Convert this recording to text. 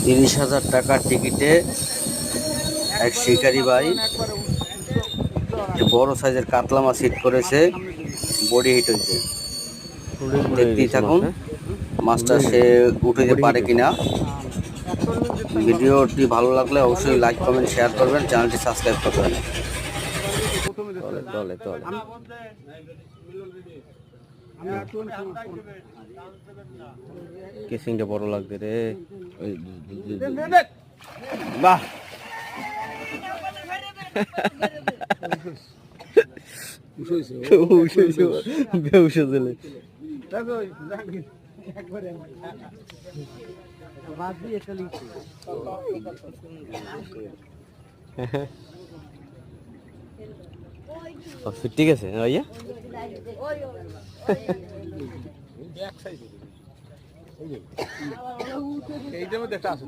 30,000 টাকার টিকিটে এক শিকারি ভাই বড় সাইজের কাতলা মাছ হিট করেছে, বডি হিট হয়েছে। দেখতেই থাকুন মাছটা সে উঠাতে পারে কিনা। ভিডিওটি ভালো লাগলে অবশ্যই লাইক কমেন্ট শেয়ার করবেন, চ্যানেলটি সাবস্ক্রাইব করবেন। কেসিংটা বড় লাগবে রে, বাহ ঠিক আছে ভাইয়া। এইটার মধ্যে একটা আছে।